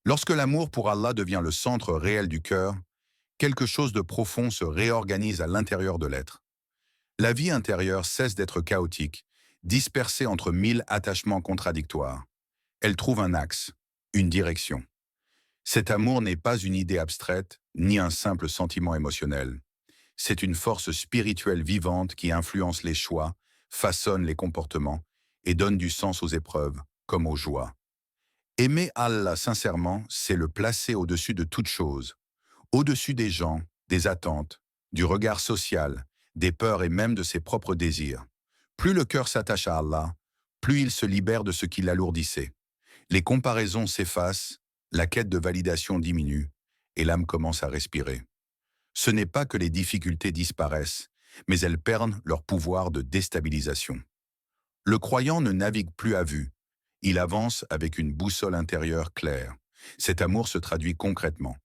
Lorsque l'amour pour Allah devient le centre réel du cœur, quelque chose de profond se réorganise à l'intérieur de l'être. La vie intérieure cesse d'être chaotique, dispersée entre mille attachements contradictoires. Elle trouve un axe, une direction. Cet amour n'est pas une idée abstraite, ni un simple sentiment émotionnel. C'est une force spirituelle vivante qui influence les choix, façonne les comportements et donne du sens aux épreuves, comme aux joies. Aimer Allah sincèrement, c'est le placer au-dessus de toute chose, au-dessus des gens, des attentes, du regard social, des peurs et même de ses propres désirs. Plus le cœur s'attache à Allah, plus il se libère de ce qui l'alourdissait. Les comparaisons s'effacent, la quête de validation diminue, et l'âme commence à respirer. Ce n'est pas que les difficultés disparaissent, mais elles perdent leur pouvoir de déstabilisation. Le croyant ne navigue plus à vue, il avance avec une boussole intérieure claire. Cet amour se traduit concrètement.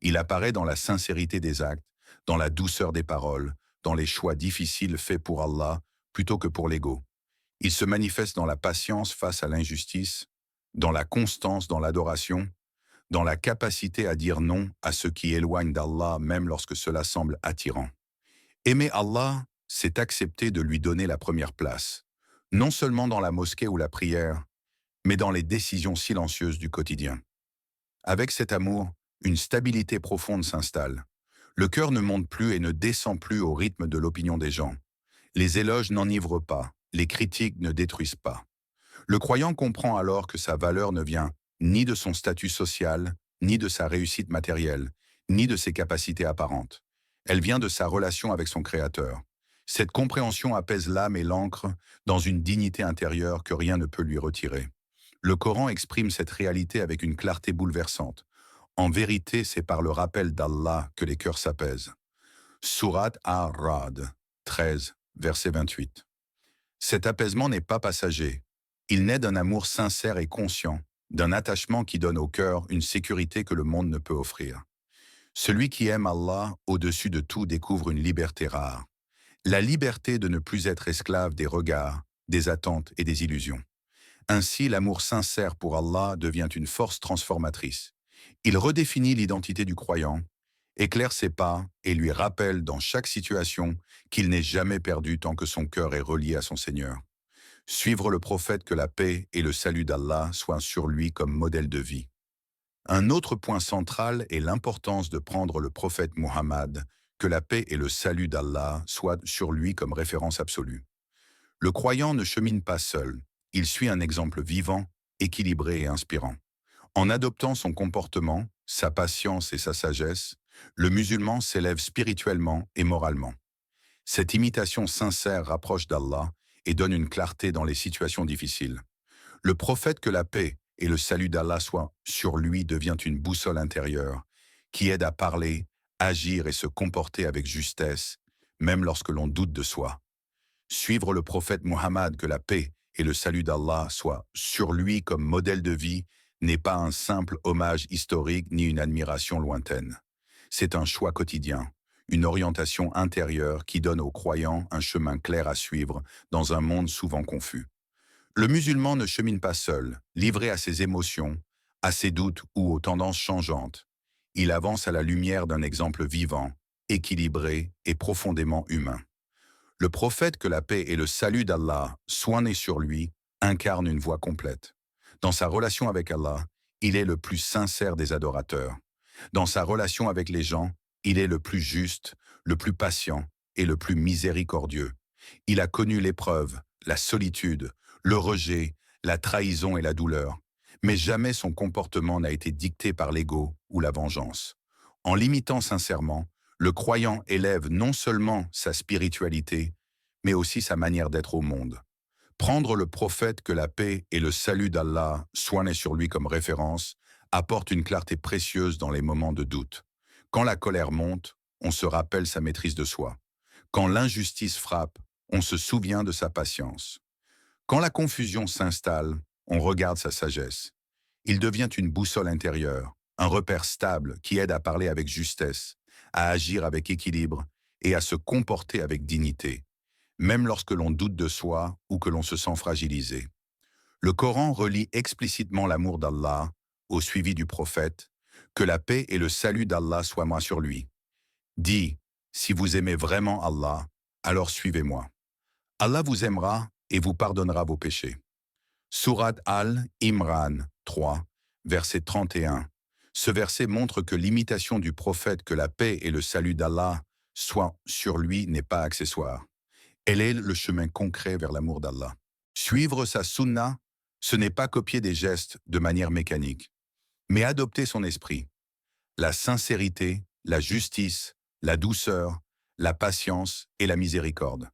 Il apparaît dans la sincérité des actes, dans la douceur des paroles, dans les choix difficiles faits pour Allah plutôt que pour l'ego. Il se manifeste dans la patience face à l'injustice, dans la constance dans l'adoration, dans la capacité à dire non à ce qui éloigne d'Allah même lorsque cela semble attirant. Aimer Allah, c'est accepter de lui donner la première place, non seulement dans la mosquée ou la prière, mais dans les décisions silencieuses du quotidien. Avec cet amour, une stabilité profonde s'installe. Le cœur ne monte plus et ne descend plus au rythme de l'opinion des gens. Les éloges n'enivrent pas, les critiques ne détruisent pas. Le croyant comprend alors que sa valeur ne vient ni de son statut social, ni de sa réussite matérielle, ni de ses capacités apparentes. Elle vient de sa relation avec son Créateur. Cette compréhension apaise l'âme et l'ancre dans une dignité intérieure que rien ne peut lui retirer. Le Coran exprime cette réalité avec une clarté bouleversante. En vérité, c'est par le rappel d'Allah que les cœurs s'apaisent. Sourate Ar-Ra'd 13, verset 28. Cet apaisement n'est pas passager. Il naît d'un amour sincère et conscient, d'un attachement qui donne au cœur une sécurité que le monde ne peut offrir. Celui qui aime Allah au-dessus de tout découvre une liberté rare. La liberté de ne plus être esclave des regards, des attentes et des illusions. Ainsi, l'amour sincère pour Allah devient une force transformatrice. Il redéfinit l'identité du croyant, éclaire ses pas et lui rappelle dans chaque situation qu'il n'est jamais perdu tant que son cœur est relié à son Seigneur. Suivre le prophète, que la paix et le salut d'Allah soient sur lui comme modèle de vie. Un autre point central est l'importance de prendre le prophète Muhammad, que la paix et le salut d'Allah soient sur lui comme référence absolue. Le croyant ne chemine pas seul, il suit un exemple vivant, équilibré et inspirant. En adoptant son comportement, sa patience et sa sagesse, le musulman s'élève spirituellement et moralement. Cette imitation sincère rapproche d'Allah et donne une clarté dans les situations difficiles. Le prophète, que la paix et le salut d'Allah soient sur lui, devient une boussole intérieure qui aide à parler, agir et se comporter avec justesse, même lorsque l'on doute de soi. Suivre le prophète Muhammad, que la paix et le salut d'Allah soient sur lui comme modèle de vie, n'est pas un simple hommage historique ni une admiration lointaine. C'est un choix quotidien, une orientation intérieure qui donne aux croyants un chemin clair à suivre dans un monde souvent confus. Le musulman ne chemine pas seul, livré à ses émotions, à ses doutes ou aux tendances changeantes. Il avance à la lumière d'un exemple vivant, équilibré et profondément humain. Le prophète, que la paix et le salut d'Allah soient nés sur lui, incarne une voie complète. Dans sa relation avec Allah, il est le plus sincère des adorateurs. Dans sa relation avec les gens, il est le plus juste, le plus patient et le plus miséricordieux. Il a connu l'épreuve, la solitude, le rejet, la trahison et la douleur. Mais jamais son comportement n'a été dicté par l'ego ou la vengeance. En l'imitant sincèrement, le croyant élève non seulement sa spiritualité, mais aussi sa manière d'être au monde. Prendre le prophète, que la paix et le salut d'Allah soient nés sur lui comme référence, apporte une clarté précieuse dans les moments de doute. Quand la colère monte, on se rappelle sa maîtrise de soi. Quand l'injustice frappe, on se souvient de sa patience. Quand la confusion s'installe, on regarde sa sagesse. Il devient une boussole intérieure, un repère stable qui aide à parler avec justesse, à agir avec équilibre et à se comporter avec dignité, même lorsque l'on doute de soi ou que l'on se sent fragilisé. Le Coran relie explicitement l'amour d'Allah au suivi du prophète, que la paix et le salut d'Allah soient sur lui. Dis, si vous aimez vraiment Allah, alors suivez-moi. Allah vous aimera et vous pardonnera vos péchés. Sourate Al-Imran 3, verset 31. Ce verset montre que l'imitation du prophète, que la paix et le salut d'Allah soient sur lui, n'est pas accessoire. Elle est le chemin concret vers l'amour d'Allah. Suivre sa sunna, ce n'est pas copier des gestes de manière mécanique, mais adopter son esprit. La sincérité, la justice, la douceur, la patience et la miséricorde.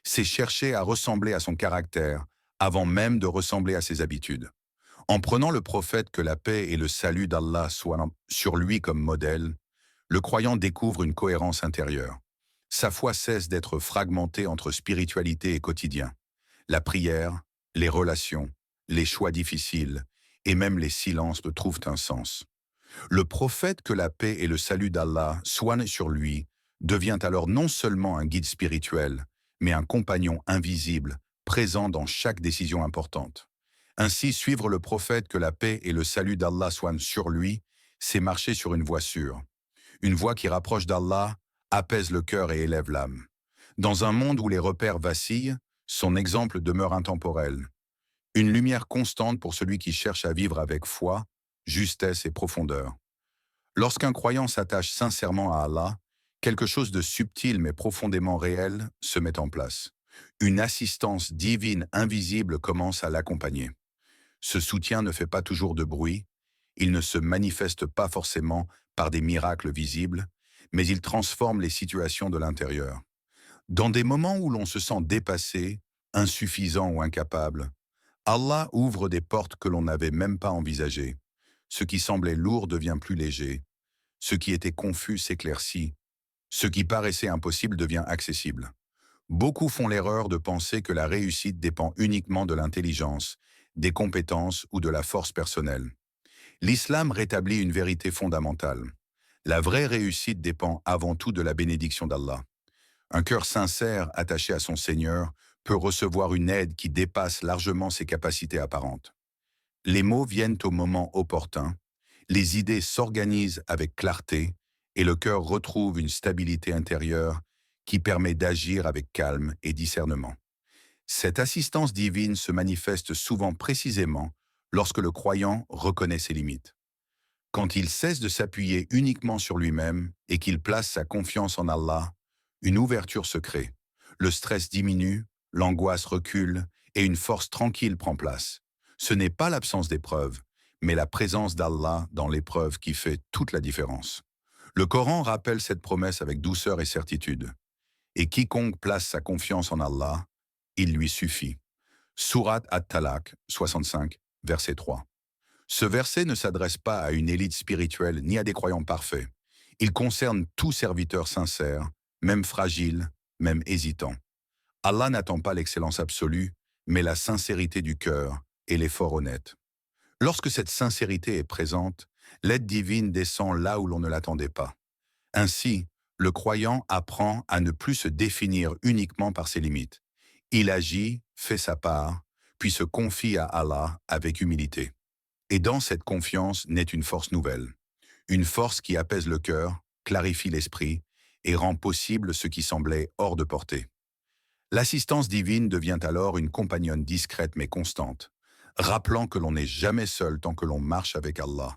C'est chercher à ressembler à son caractère avant même de ressembler à ses habitudes. En prenant le prophète, que la paix et le salut d'Allah soient sur lui comme modèle, le croyant découvre une cohérence intérieure. Sa foi cesse d'être fragmentée entre spiritualité et quotidien. La prière, les relations, les choix difficiles et même les silences trouvent un sens. Le prophète, que la paix et le salut d'Allah soient sur lui, devient alors non seulement un guide spirituel, mais un compagnon invisible, présent dans chaque décision importante. Ainsi, suivre le prophète, que la paix et le salut d'Allah soient sur lui, c'est marcher sur une voie sûre. Une voie qui rapproche d'Allah, apaise le cœur et élève l'âme. Dans un monde où les repères vacillent, son exemple demeure intemporel. Une lumière constante pour celui qui cherche à vivre avec foi, justesse et profondeur. Lorsqu'un croyant s'attache sincèrement à Allah, quelque chose de subtil mais profondément réel se met en place. Une assistance divine invisible commence à l'accompagner. Ce soutien ne fait pas toujours de bruit, il ne se manifeste pas forcément par des miracles visibles, mais il transforme les situations de l'intérieur. Dans des moments où l'on se sent dépassé, insuffisant ou incapable, Allah ouvre des portes que l'on n'avait même pas envisagées. Ce qui semblait lourd devient plus léger. Ce qui était confus s'éclaircit. Ce qui paraissait impossible devient accessible. Beaucoup font l'erreur de penser que la réussite dépend uniquement de l'intelligence, des compétences ou de la force personnelle. L'islam rétablit une vérité fondamentale. La vraie réussite dépend avant tout de la bénédiction d'Allah. Un cœur sincère, attaché à son Seigneur, peut recevoir une aide qui dépasse largement ses capacités apparentes. Les mots viennent au moment opportun, les idées s'organisent avec clarté et le cœur retrouve une stabilité intérieure qui permet d'agir avec calme et discernement. Cette assistance divine se manifeste souvent précisément lorsque le croyant reconnaît ses limites. Quand il cesse de s'appuyer uniquement sur lui-même et qu'il place sa confiance en Allah, une ouverture se crée. Le stress diminue, l'angoisse recule et une force tranquille prend place. Ce n'est pas l'absence d'épreuve, mais la présence d'Allah dans l'épreuve qui fait toute la différence. Le Coran rappelle cette promesse avec douceur et certitude. Et quiconque place sa confiance en Allah, il lui suffit. Sourate At-Talaq 65, verset 3. Ce verset ne s'adresse pas à une élite spirituelle ni à des croyants parfaits. Il concerne tout serviteur sincère, même fragile, même hésitant. Allah n'attend pas l'excellence absolue, mais la sincérité du cœur et l'effort honnête. Lorsque cette sincérité est présente, l'aide divine descend là où l'on ne l'attendait pas. Ainsi, le croyant apprend à ne plus se définir uniquement par ses limites. Il agit, fait sa part, puis se confie à Allah avec humilité. Et dans cette confiance naît une force nouvelle. Une force qui apaise le cœur, clarifie l'esprit et rend possible ce qui semblait hors de portée. L'assistance divine devient alors une compagnonne discrète mais constante, rappelant que l'on n'est jamais seul tant que l'on marche avec Allah.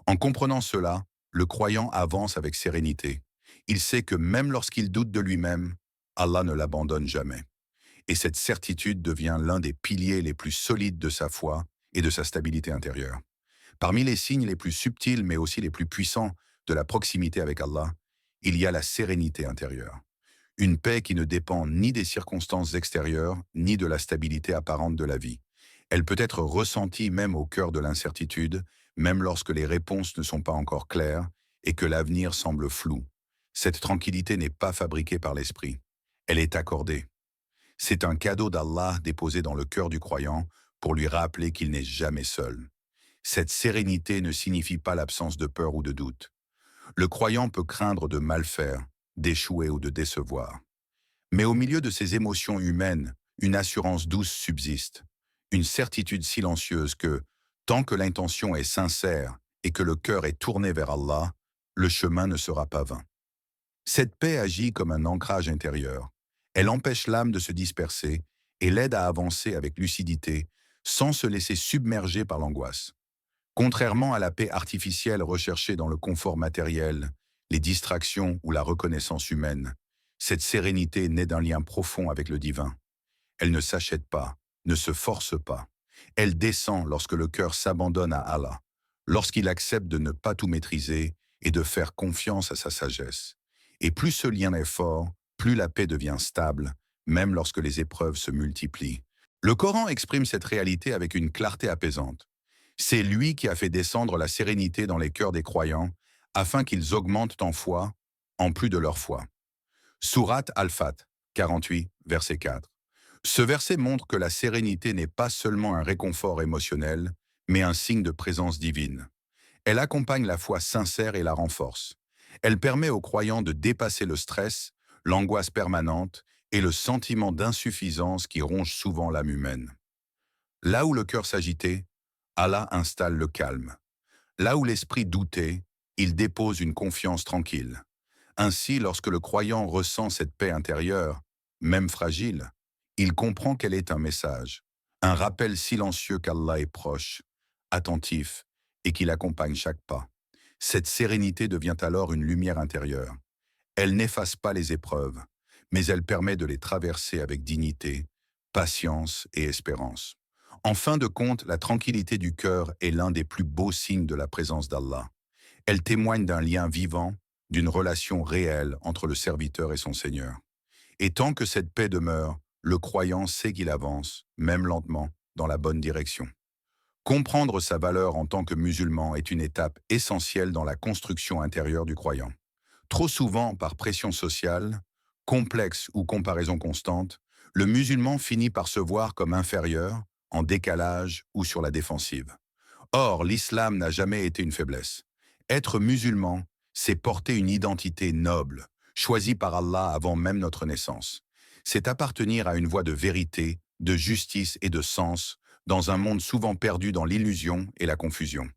En comprenant cela, le croyant avance avec sérénité. Il sait que même lorsqu'il doute de lui-même, Allah ne l'abandonne jamais. Et cette certitude devient l'un des piliers les plus solides de sa foi et de sa stabilité intérieure. Parmi les signes les plus subtils mais aussi les plus puissants de la proximité avec Allah, il y a la sérénité intérieure. Une paix qui ne dépend ni des circonstances extérieures, ni de la stabilité apparente de la vie. Elle peut être ressentie même au cœur de l'incertitude, même lorsque les réponses ne sont pas encore claires et que l'avenir semble flou. Cette tranquillité n'est pas fabriquée par l'esprit. Elle est accordée. C'est un cadeau d'Allah déposé dans le cœur du croyant pour lui rappeler qu'il n'est jamais seul. Cette sérénité ne signifie pas l'absence de peur ou de doute. Le croyant peut craindre de mal faire, d'échouer ou de décevoir. Mais au milieu de ces émotions humaines, une assurance douce subsiste, une certitude silencieuse que, Tant que l'intention est sincère et que le cœur est tourné vers Allah, le chemin ne sera pas vain. Cette paix agit comme un ancrage intérieur. Elle empêche l'âme de se disperser et l'aide à avancer avec lucidité, sans se laisser submerger par l'angoisse. Contrairement à la paix artificielle recherchée dans le confort matériel, les distractions ou la reconnaissance humaine, cette sérénité naît d'un lien profond avec le divin. Elle ne s'achète pas, ne se force pas. Elle descend lorsque le cœur s'abandonne à Allah, lorsqu'il accepte de ne pas tout maîtriser et de faire confiance à sa sagesse. Et plus ce lien est fort, plus la paix devient stable, même lorsque les épreuves se multiplient. Le Coran exprime cette réalité avec une clarté apaisante. C'est lui qui a fait descendre la sérénité dans les cœurs des croyants, afin qu'ils augmentent en foi, en plus de leur foi. Sourate Al-Fat, 48, verset 4. Ce verset montre que la sérénité n'est pas seulement un réconfort émotionnel, mais un signe de présence divine. Elle accompagne la foi sincère et la renforce. Elle permet aux croyants de dépasser le stress, l'angoisse permanente et le sentiment d'insuffisance qui ronge souvent l'âme humaine. Là où le cœur s'agitait, Allah installe le calme. Là où l'esprit doutait, il dépose une confiance tranquille. Ainsi, lorsque le croyant ressent cette paix intérieure, même fragile, il comprend qu'elle est un message, un rappel silencieux qu'Allah est proche, attentif et qu'il accompagne chaque pas. Cette sérénité devient alors une lumière intérieure. Elle n'efface pas les épreuves, mais elle permet de les traverser avec dignité, patience et espérance. En fin de compte, la tranquillité du cœur est l'un des plus beaux signes de la présence d'Allah. Elle témoigne d'un lien vivant, d'une relation réelle entre le serviteur et son Seigneur. Et tant que cette paix demeure, le croyant sait qu'il avance, même lentement, dans la bonne direction. Comprendre sa valeur en tant que musulman est une étape essentielle dans la construction intérieure du croyant. Trop souvent, par pression sociale, complexe ou comparaison constante, le musulman finit par se voir comme inférieur, en décalage ou sur la défensive. Or, l'islam n'a jamais été une faiblesse. Être musulman, c'est porter une identité noble, choisie par Allah avant même notre naissance. C'est appartenir à une voie de vérité, de justice et de sens, dans un monde souvent perdu dans l'illusion et la confusion.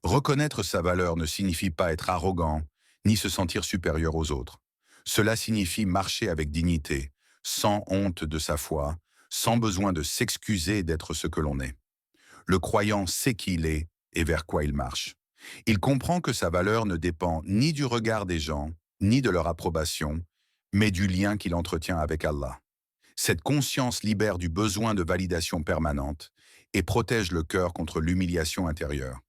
Reconnaître sa valeur ne signifie pas être arrogant, ni se sentir supérieur aux autres. Cela signifie marcher avec dignité, sans honte de sa foi, sans besoin de s'excuser d'être ce que l'on est. Le croyant sait qui il est et vers quoi il marche. Il comprend que sa valeur ne dépend ni du regard des gens, ni de leur approbation, mais du lien qu'il entretient avec Allah. Cette conscience libère du besoin de validation permanente et protège le cœur contre l'humiliation intérieure.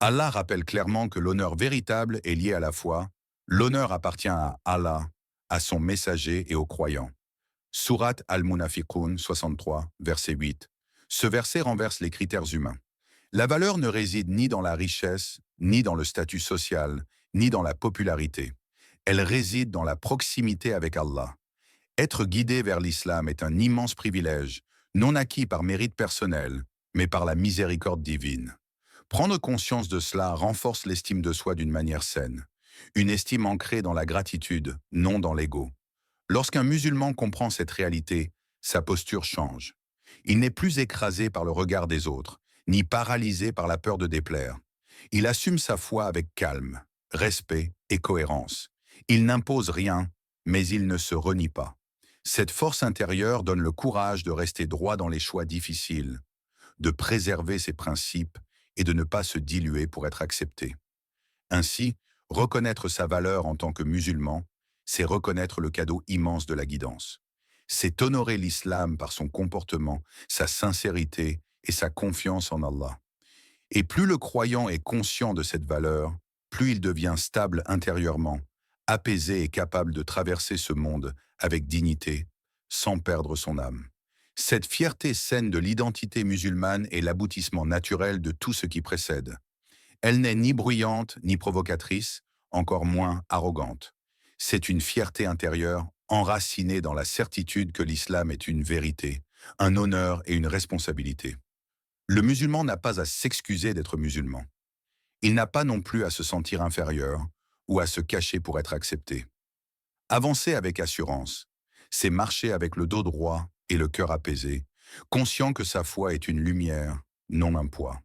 Allah rappelle clairement que l'honneur véritable est lié à la foi. L'honneur appartient à Allah, à son messager et aux croyants. Sourate Al-Munafiqun 63, verset 8. Ce verset renverse les critères humains. La valeur ne réside ni dans la richesse, ni dans le statut social, ni dans la popularité. Elle réside dans la proximité avec Allah. Être guidé vers l'islam est un immense privilège, non acquis par mérite personnel, mais par la miséricorde divine. Prendre conscience de cela renforce l'estime de soi d'une manière saine. Une estime ancrée dans la gratitude, non dans l'ego. Lorsqu'un musulman comprend cette réalité, sa posture change. Il n'est plus écrasé par le regard des autres, ni paralysé par la peur de déplaire. Il assume sa foi avec calme, respect et cohérence. Il n'impose rien, mais il ne se renie pas. Cette force intérieure donne le courage de rester droit dans les choix difficiles, de préserver ses principes et de ne pas se diluer pour être accepté. Ainsi, reconnaître sa valeur en tant que musulman, c'est reconnaître le cadeau immense de la guidance. C'est honorer l'islam par son comportement, sa sincérité et sa confiance en Allah. Et plus le croyant est conscient de cette valeur, plus il devient stable intérieurement, apaisé et capable de traverser ce monde avec dignité, sans perdre son âme. Cette fierté saine de l'identité musulmane est l'aboutissement naturel de tout ce qui précède. Elle n'est ni bruyante ni provocatrice, encore moins arrogante. C'est une fierté intérieure enracinée dans la certitude que l'islam est une vérité, un honneur et une responsabilité. Le musulman n'a pas à s'excuser d'être musulman. Il n'a pas non plus à se sentir inférieur ou à se cacher pour être accepté. Avancer avec assurance, c'est marcher avec le dos droit et le cœur apaisé, conscient que sa foi est une lumière, non un poids.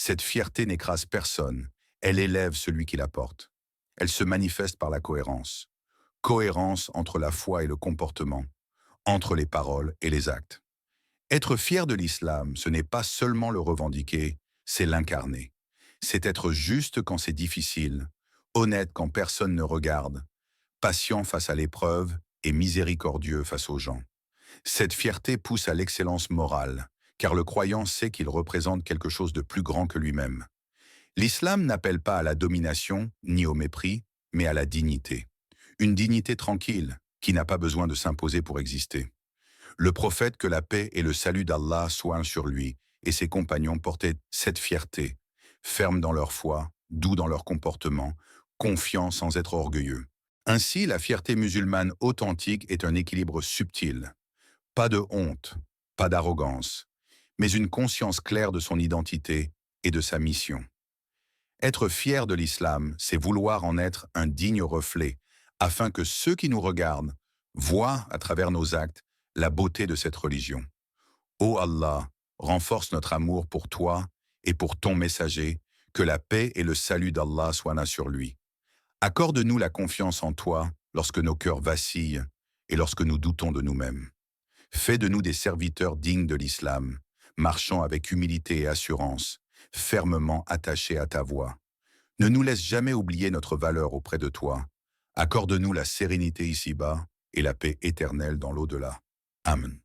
Cette fierté n'écrase personne, elle élève celui qui la porte. Elle se manifeste par la cohérence. Cohérence entre la foi et le comportement, entre les paroles et les actes. Être fier de l'islam, ce n'est pas seulement le revendiquer, c'est l'incarner. C'est être juste quand c'est difficile, honnête quand personne ne regarde, patient face à l'épreuve et miséricordieux face aux gens. Cette fierté pousse à l'excellence morale, car le croyant sait qu'il représente quelque chose de plus grand que lui-même. L'islam n'appelle pas à la domination ni au mépris, mais à la dignité. Une dignité tranquille, qui n'a pas besoin de s'imposer pour exister. Le prophète, que la paix et le salut d'Allah soient sur lui, et ses compagnons portaient cette fierté, fermes dans leur foi, doux dans leur comportement, confiants sans être orgueilleux. Ainsi, la fierté musulmane authentique est un équilibre subtil. Pas de honte, pas d'arrogance, mais une conscience claire de son identité et de sa mission. Être fier de l'islam, c'est vouloir en être un digne reflet, afin que ceux qui nous regardent voient, à travers nos actes, la beauté de cette religion. Ô Allah, renforce notre amour pour toi et pour ton messager, que la paix et le salut d'Allah soient là sur lui. Accorde-nous la confiance en toi lorsque nos cœurs vacillent et lorsque nous doutons de nous-mêmes. Fais de nous des serviteurs dignes de l'islam, marchant avec humilité et assurance, fermement attachés à ta voie. Ne nous laisse jamais oublier notre valeur auprès de toi. Accorde-nous la sérénité ici-bas et la paix éternelle dans l'au-delà. Amen.